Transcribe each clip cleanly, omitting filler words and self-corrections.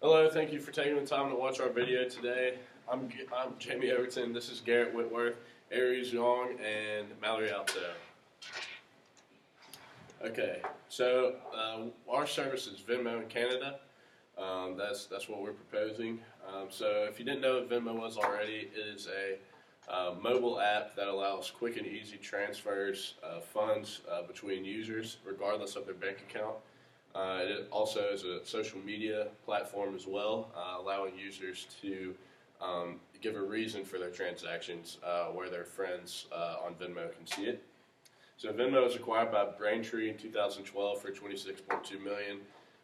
Hello, thank you for taking the time to watch our video today. I'm Jamie Overton. This is Garrett Whitworth, Aries Young, and Mallory Alto. Okay, so our service is Venmo Canada. That's what we're proposing. So if you didn't know what Venmo was already, it is a mobile app that allows quick and easy transfers of funds between users, regardless of their bank account. It also is a social media platform as well, allowing users to give a reason for their transactions where their friends on Venmo can see it. So Venmo was acquired by Braintree in 2012 for $26.2 million,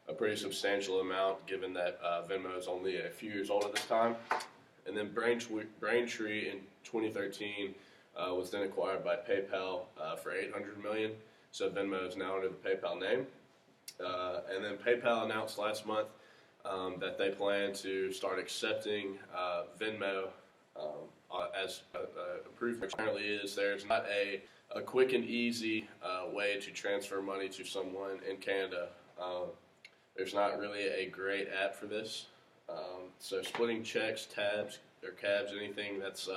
a pretty substantial amount given that Venmo is only a few years old at this time. And then Braintree in 2013 was then acquired by PayPal for $800 million. So Venmo is now under the PayPal name. And then PayPal announced last month that they plan to start accepting Venmo as approved. Currently is there's not a quick and easy way to transfer money to someone in Canada. There's not really a great app for this. So splitting checks, tabs, or cabs, anything that's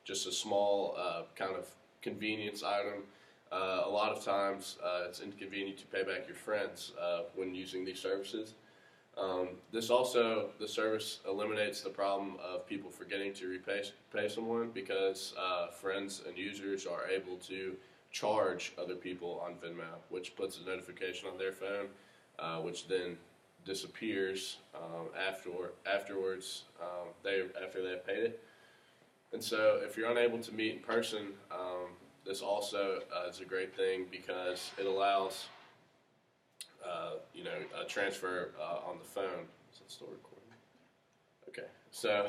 just a small kind of convenience item. A lot of times it's inconvenient to pay back your friends when using these services. The service eliminates the problem of people forgetting to pay someone because friends and users are able to charge other people on Venmo, which puts a notification on their phone, which then disappears afterwards after they've paid it. And so if you're unable to meet in person, this also is a great thing because it allows a transfer on the phone. Is it still recording? Okay, so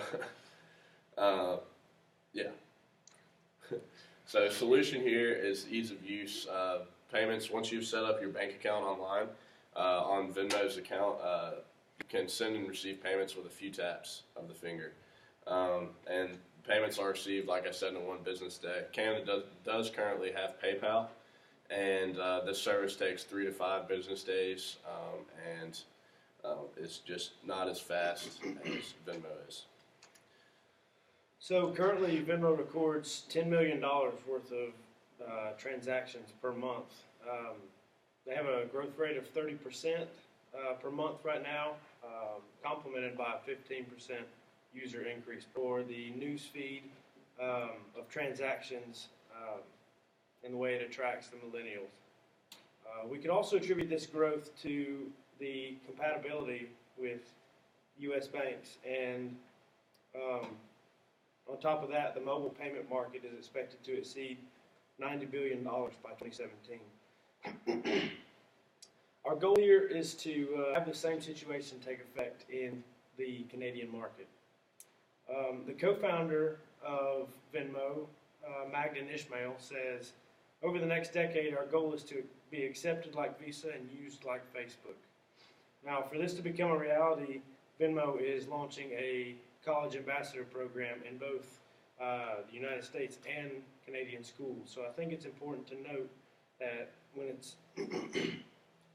yeah. So the solution here is ease of use. Payments, once you've set up your bank account online, on Venmo's account, you can send and receive payments with a few taps of the finger. And payments are received, like I said, in one business day. Canada does currently have PayPal, and this service takes 3 to 5 business days, and it's just not as fast as Venmo is. So currently, Venmo records $10 million worth of transactions per month. They have a growth rate of 30% per month right now, complemented by a 15% user increase for the news feed of transactions and the way it attracts the millennials. We could also attribute this growth to the compatibility with U.S. banks, and on top of that, the mobile payment market is expected to exceed $90 billion by 2017. Our goal here is to have the same situation take effect in the Canadian market. The co-founder of Venmo, Magdan Ishmael, says, over the next decade, our goal is to be accepted like Visa and used like Facebook. Now, for this to become a reality, Venmo is launching a college ambassador program in both the United States and Canadian schools. So I think it's important to note that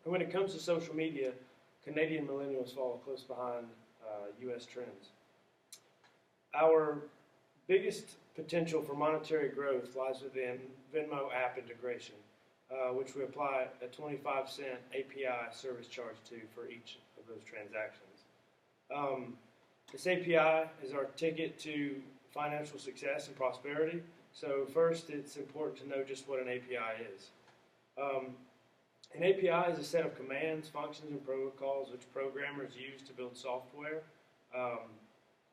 when it comes to social media, Canadian millennials fall close behind U.S. trends. Our biggest potential for monetary growth lies within Venmo app integration, which we apply a 25-cent API service charge to for each of those transactions. This API is our ticket to financial success and prosperity. So first, it's important to know just what an API is. An API is a set of commands, functions, and protocols which programmers use to build software.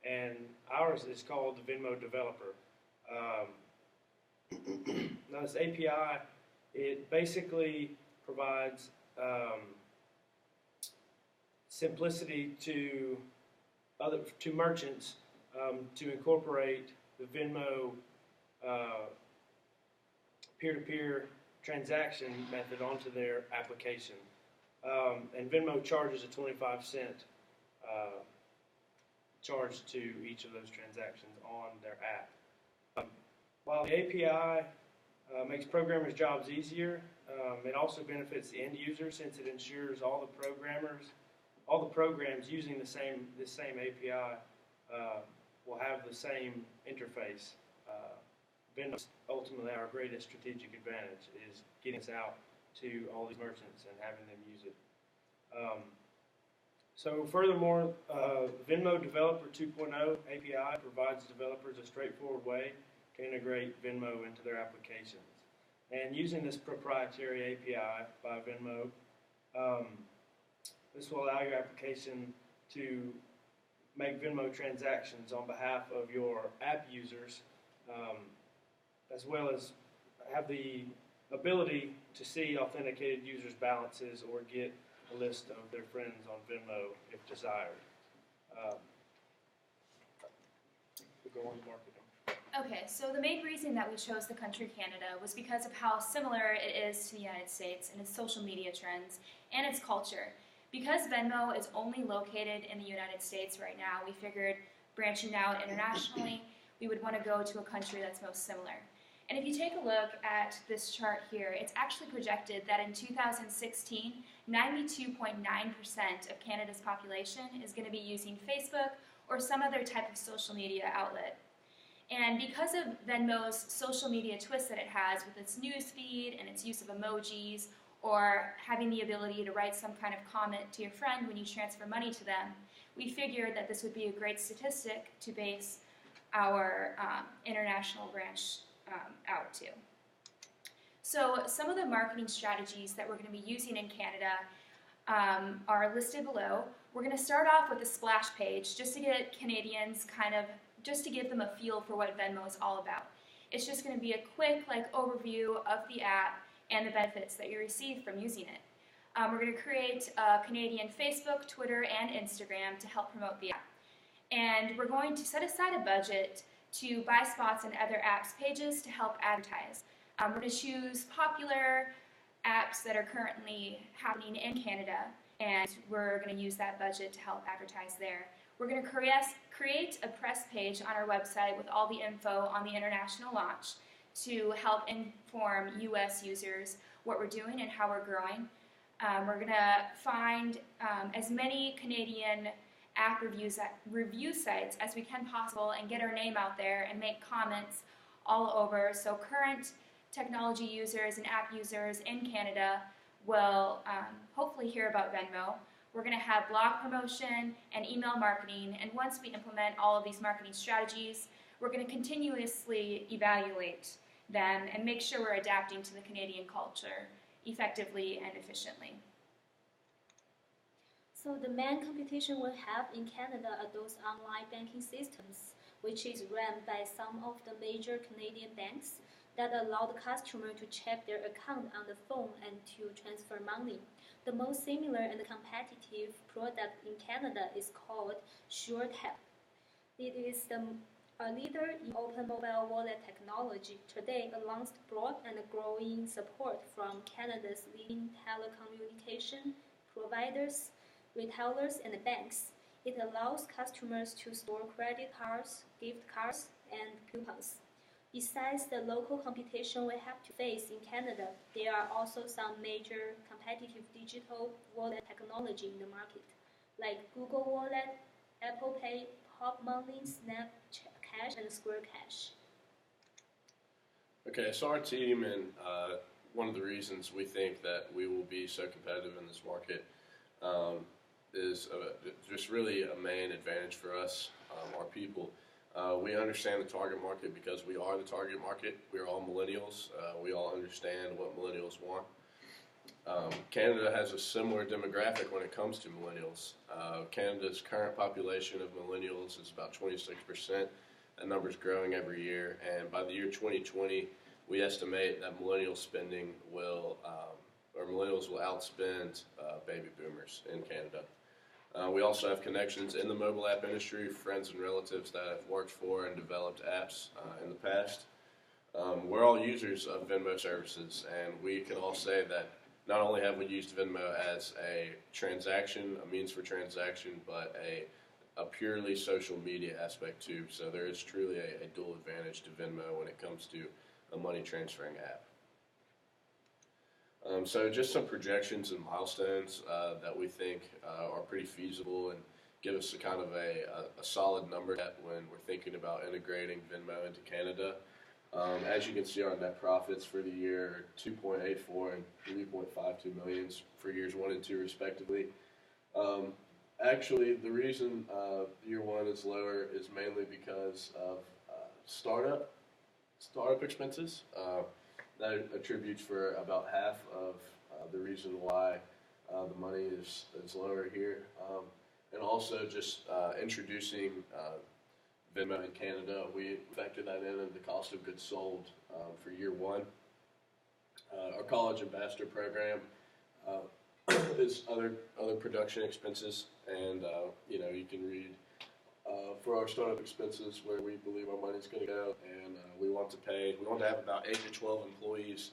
And ours is called the Venmo Developer. Now this API, it basically provides simplicity to merchants to incorporate the Venmo peer-to-peer transaction method onto their application. And Venmo charges a 25-cent charge to each of those transactions on their app. While the API makes programmers' jobs easier, it also benefits the end user since it ensures all the programmers all the programs using this same API will have the same interface. Venmo is ultimately our greatest strategic advantage is getting us out to all these merchants and having them use it. So furthermore, Venmo Developer 2.0 API provides developers a straightforward way to integrate Venmo into their applications. And using this proprietary API by Venmo, this will allow your application to make Venmo transactions on behalf of your app users, as well as have the ability to see authenticated users' balances or get a list of their friends on Venmo if desired. We'll go on to marketing. Okay, so the main reason that we chose the country Canada was because of how similar it is to the United States in its social media trends and its culture. Because Venmo is only located in the United States right now, we figured branching out internationally, we would want to go to a country that's most similar. And if you take a look at this chart here, it's actually projected that in 2016, 92.9% of Canada's population is going to be using Facebook or some other type of social media outlet. And because of Venmo's social media twist that it has with its news feed and its use of emojis or having the ability to write some kind of comment to your friend when you transfer money to them, we figured that this would be a great statistic to base our international branch out to. So some of the marketing strategies that we're going to be using in Canada are listed below. We're going to start off with a splash page just to get Canadians just to give them a feel for what Venmo is all about. It's just going to be a quick overview of the app and the benefits that you receive from using it. We're going to create a Canadian Facebook, Twitter, and Instagram to help promote the app. And we're going to set aside a budget to buy spots in other apps' pages to help advertise. We're going to choose popular apps that are currently happening in Canada, and we're going to use that budget to help advertise there. We're going to create a press page on our website with all the info on the international launch to help inform U.S. users what we're doing and how we're growing. We're going to find as many Canadian app review sites as we can possible and get our name out there and make comments all over so current technology users and app users in Canada will hopefully hear about Venmo. We're going to have blog promotion and email marketing, and once we implement all of these marketing strategies, we're going to continuously evaluate them and make sure we're adapting to the Canadian culture effectively and efficiently. So the main competition we have in Canada are those online banking systems, which is run by some of the major Canadian banks that allow the customer to check their account on the phone and to transfer money. The most similar and competitive product in Canada is called SureTap. It is a leader in open mobile wallet technology. Today, announced broad and growing support from Canada's leading telecommunication providers, retailers, and banks. It allows customers to store credit cards, gift cards, and coupons. Besides the local competition we have to face in Canada, there are also some major competitive digital wallet technology in the market, like Google Wallet, Apple Pay, Pop Money, Snap Cash, and Square Cash. Okay, so our team and one of the reasons we think that we will be so competitive in this market is just really a main advantage for us, our people. We understand the target market because we are the target market. We're all millennials. We all understand what millennials want. Canada has a similar demographic when it comes to millennials. Canada's current population of millennials is about 26%. That number is growing every year, and by the year 2020, we estimate that millennials will outspend baby boomers in Canada. We also have connections in the mobile app industry, friends and relatives that have worked for and developed apps in the past. We're all users of Venmo services, and we can all say that not only have we used Venmo as a means for transaction, but a purely social media aspect too. So there is truly a dual advantage to Venmo when it comes to a money transferring app. So just some projections and milestones that we think are pretty feasible and give us a kind of a solid number that when we're thinking about integrating Venmo into Canada. As you can see, our net profits for the year are 2.84 and 3.52 millions for years 1 and 2 respectively. Actually, the reason year 1 is lower is mainly because of startup expenses. That attributes for about half of the reason why the money is lower here. And also just introducing Venmo in Canada, we factor that in the cost of goods sold for year 1. Our college ambassador program is other production expenses, and you can read for our startup expenses where we believe our money's going to go, and we want to have about 8 to 12 employees.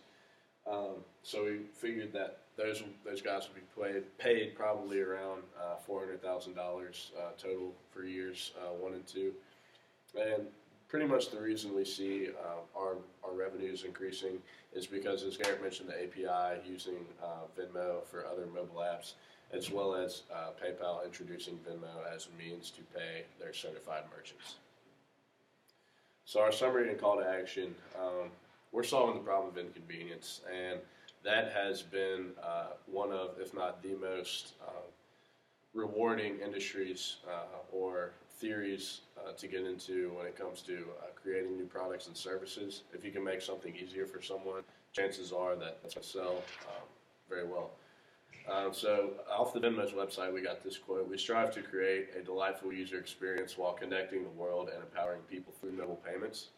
So we figured that those guys would be paid probably around $400,000 total for years 1 and 2. And pretty much the reason we see our revenues increasing is because, as Garrett mentioned, the API using Venmo for other mobile apps, as well as PayPal introducing Venmo as a means to pay their certified merchants. So our summary and call to action, we're solving the problem of inconvenience, and that has been one of, if not the most rewarding industries or theories to get into when it comes to creating new products and services. If you can make something easier for someone, chances are that that's going to sell very well. So off the Venmo's website, we got this quote: "We strive to create a delightful user experience while connecting the world and empowering people through mobile payments."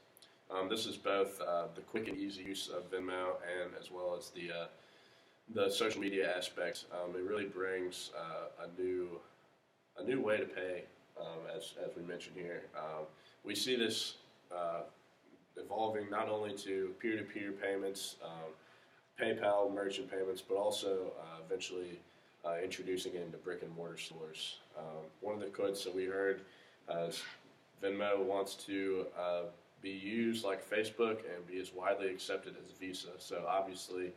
This is both the quick and easy use of Venmo and as well as the social media aspect. It really brings a new way to pay, as we mentioned here. We see this evolving not only to peer-to-peer payments, PayPal merchant payments, but also eventually introducing it into brick-and-mortar stores. One of the quotes that we heard is Venmo wants to be used like Facebook and be as widely accepted as Visa. So obviously,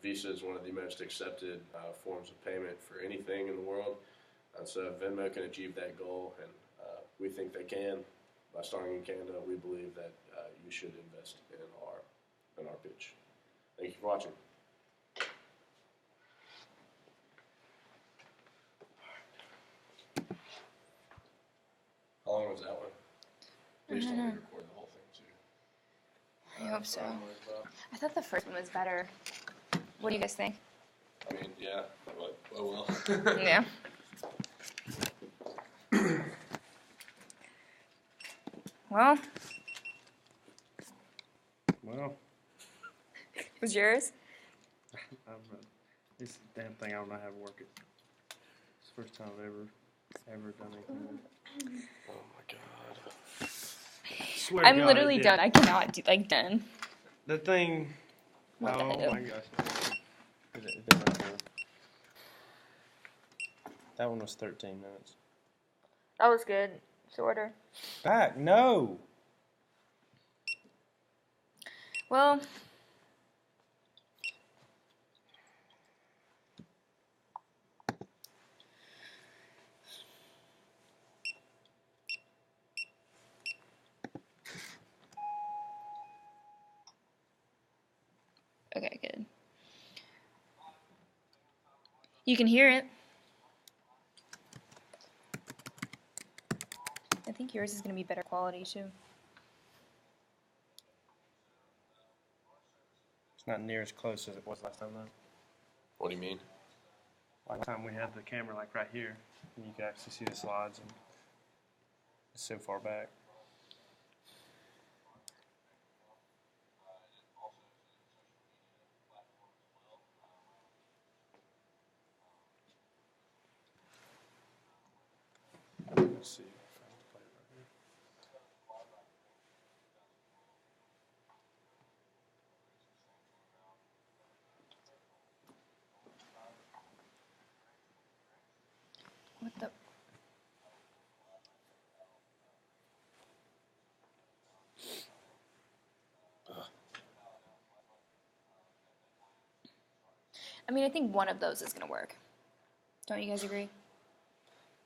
Visa is one of the most accepted forms of payment for anything in the world. And so Venmo can achieve that goal, and we think they can. By starting in Canada, we believe that you should invest in our pitch. Thank you for watching. How long was that one? Please don't record the whole thing too. I hope so. I thought the first one was better. What do you guys think? I mean, yeah, but oh well. Yeah. Well, Well, was yours? this damn thing, I don't know how to work it. It's the first time I've ever done anything. Oh my god. Swear to I'm God, literally it did. done. I cannot do done. The thing. What the Oh hell? my gosh. It did right there. That one was 13 minutes. That was good. Shorter. Back, no. Well, okay, good. You can hear it. I think yours is going to be better quality too. It's not near as close as it was last time, though. What do you mean? Last time we had the camera like right here, and you could actually see the slides, and it's so far back. Let's see. If I can play it right here. What the? I mean, I think one of those is going to work. Don't you guys agree?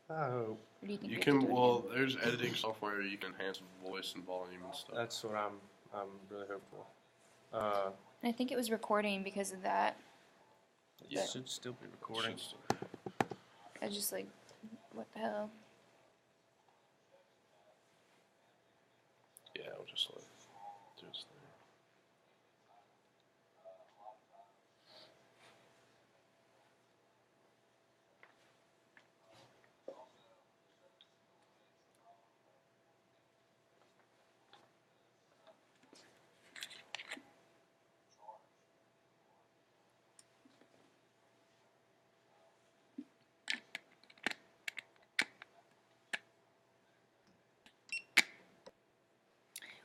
I hope. Or do you think You we have to can, do it well, again? there's editing software you can enhance voice and volume and stuff. That's what I'm really hopeful. And I think it was recording because of that. It should still be recording. I just like, what the hell? Yeah, I'll just let do his thing.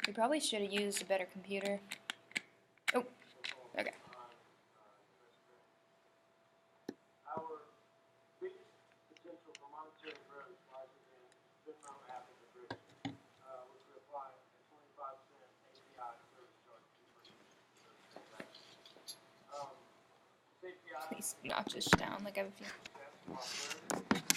We probably should have used a better computer. Oh, okay. Our biggest potential for monetary growth lies within Venmo app integration, which would apply a 25% API service charge fee per user transaction. This API Please notch this down like I have a few. steps to our service